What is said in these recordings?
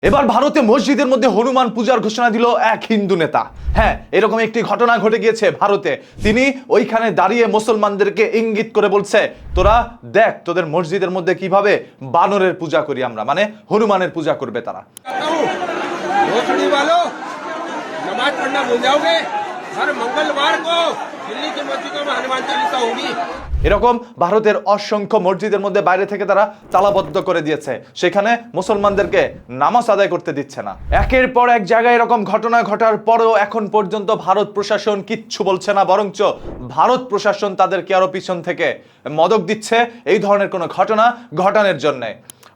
এবার ভারতে মসজিদের মধ্যে হনুমান পূজার ঘোষণা দিল এক হিন্দু নেতা। হ্যাঁ, এরকম একটি ঘটনা ঘটে গিয়েছে ভারতে। তিনি ওইখানে দাঁড়িয়ে মুসলমানদেরকে ইঙ্গিত করে বলছে, তোরা দেখ তোদের মসজিদের মধ্যে কিভাবে বানরের পূজা করি আমরা, মানে হনুমানের পূজা করবে তারা। नमाज पढ़ना भूल जाओगे, हर मंगलवार को दिल्ली की मस्जिदों में हनुमान चालीसा होगी। এরকম ভারতের অসংখ্য মসজিদের মধ্যে বাইরে থেকে তারা তালাবদ্ধ করে দিয়েছে, সেখানে মুসলমানদেরকে নামাজ আদায় করতে দিচ্ছে না। একের পর এক জায়গায় এরকম ঘটনা ঘটার পরেও এখন পর্যন্ত ভারত প্রশাসন কিচ্ছু বলছে না, বরঞ্চ ভারত প্রশাসন তাদেরকে আরো পিছন থেকে মদক দিচ্ছে এই ধরনের কোনো ঘটনা ঘটানোর জন্য।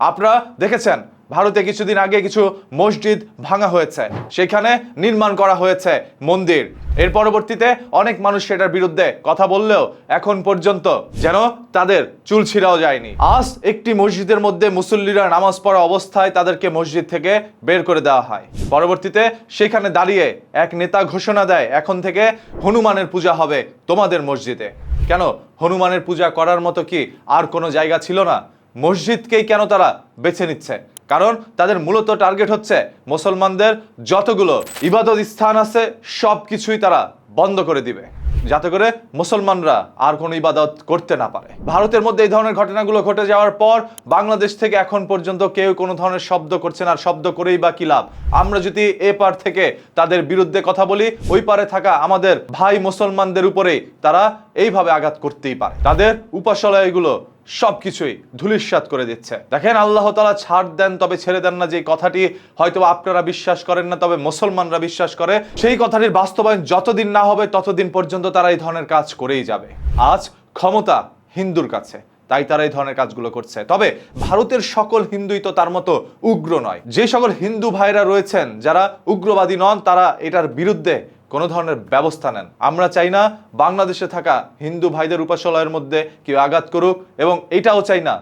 আপনারা দেখেছেন ভারতে কিছুদিন আগে কিছু মসজিদ ভাঙা হয়েছে, সেখানে নির্মাণ করা হয়েছে মন্দির। এর পরবর্তীতে অনেক মানুষ সেটার বিরুদ্ধে কথা বললেও এখন পর্যন্ত যেন তাদের চুল ছিঁড়াও যায়নি। আজ একটি মসজিদের মধ্যে মুসল্লিরা নামাজ পড়া অবস্থায় তাদেরকে মসজিদ থেকে বের করে দেওয়া হয়। পরবর্তীতে সেখানে দাঁড়িয়ে এক নেতা ঘোষণা দেয়, এখন থেকে হনুমানের পূজা হবে তোমাদের মসজিদে। কেন হনুমানের পূজা করার মতো কি আর কোনো জায়গা ছিল না? মসজিদকেই কেন তারা বেছে নিচ্ছে? কারণ তাদের মূলত টার্গেট হচ্ছে মুসলমানদের যতগুলো ইবাদত স্থান আছে সব কিছুই তারা বন্ধ করে দিবে, যাতে করে মুসলমানরা আর কোনো ইবাদত করতে না পারে। ভারতের মধ্যে এই ধরনের ঘটনাগুলো ঘটে যাওয়ার পর বাংলাদেশ থেকে এখন পর্যন্ত কেউ কোনো ধরনের শব্দ করছে না। আর শব্দ করেই বা কি লাভ? আমরা যদি এ পার থেকে তাদের বিরুদ্ধে কথা বলি, ওই পারে থাকা আমাদের ভাই মুসলমানদের উপরেই তারা এইভাবে আঘাত করতেই পারে। তাদের উপাসনালয়গুলো সবকিছুই ধূলিসাৎ করে দিচ্ছে। দেখেন, আল্লাহ তাআলা ছাড় দেন তবে ছেড়ে দেন না, যে কথাটি হয়তো আপনারা বিশ্বাস করেন না, তবে মুসলমানরা বিশ্বাস করে। সেই কথাটির বাস্তবায়ন যতদিন না হবে ততদিন পর্যন্ত তারা এই ধরনের কাজ করেই যাবে। আজ ক্ষমতা হিন্দুর কাছে, তাই তারা এই ধরনের কাজগুলো করছে। তবে ভারতের সকল হিন্দুই তো তার মতো উগ্র নয়। যে সকল হিন্দু ভাইরা রয়েছেন যারা উগ্রবাদী নন, তারা এটার বিরুদ্ধে কোনো ধরনের ব্যবস্থা নেন। আমরা চাই না বাংলাদেশে থাকা হিন্দু ভাইদের উপাসনালয়ের মধ্যে কেউ আঘাত করুক, এবং এটাও চাই না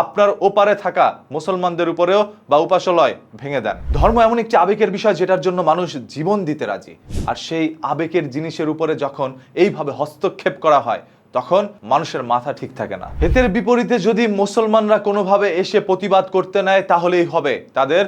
আপনার ওপারে থাকা মুসলমানদের উপরেও বা উপাসনালয় ভেঙে দেন। ধর্ম এমন একটি আবেগের বিষয় যেটার জন্য মানুষ জীবন দিতে রাজি, আর সেই আবেগের জিনিসের উপরে যখন এইভাবে হস্তক্ষেপ করা হয় তখন মানুষের মাথা ঠিক থাকে না। এর বিপরীতে যদি মুসলমানরা কোনোভাবে এসে প্রতিবাদ করতে নেয়, তাহলেই হবে তাদের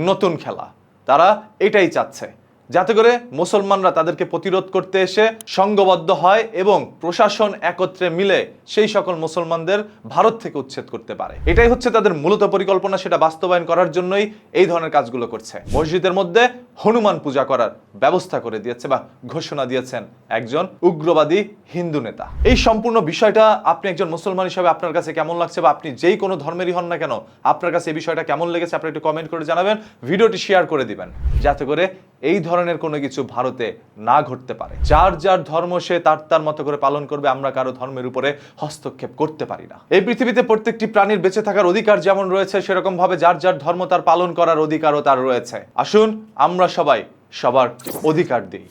নতুন খেলা। তারা এটাই চাচ্ছে, যাতে করে মুসলমানরা তাদেরকে প্রতিরোধ করতে এসে সংঘবদ্ধ হয় এবং প্রশাসন একত্রে মিলে সেই সকল মুসলমানদের ভারত থেকে উচ্ছেদ করতে পারে। এটাই হচ্ছে তাদের মূলত পরিকল্পনা। সেটা বাস্তবায়ন করার জন্যই এই ধরনের কাজগুলো করছে। মসজিদের মধ্যে হনুমান পূজা করার ব্যবস্থা করে দিয়েছে বা ঘোষণা দিয়েছেন একজন উগ্রবাদী হিন্দু নেতা। এই সম্পূর্ণ বিষয়টা আপনি একজন মুসলমান হিসেবে আপনার কাছে কেমন লাগছে, বা আপনি যেই কোনো ধর্মেরই হন না কেন, আপনার কাছে এই বিষয়টা কেমন লেগেছে আপনি একটু কমেন্ট করে জানাবেন। ভিডিওটি শেয়ার করে দিবেন, যাতে করে এই ধরনের কোনো কিছু ভারতে না ঘটতে পারে। যার যার ধর্ম সে তার তার মতো করে পালন করবে। আমরা কারো ধর্মের উপরে হস্তক্ষেপ করতে পারি না। এই পৃথিবীতে প্রত্যেকটি প্রাণীর বেঁচে থাকার অধিকার যেমন রয়েছে, সেরকম ভাবে যার যার ধর্ম তার পালন করার অধিকারও তার রয়েছে। আসুন আমরা সবাই সবার অধিকার দিই।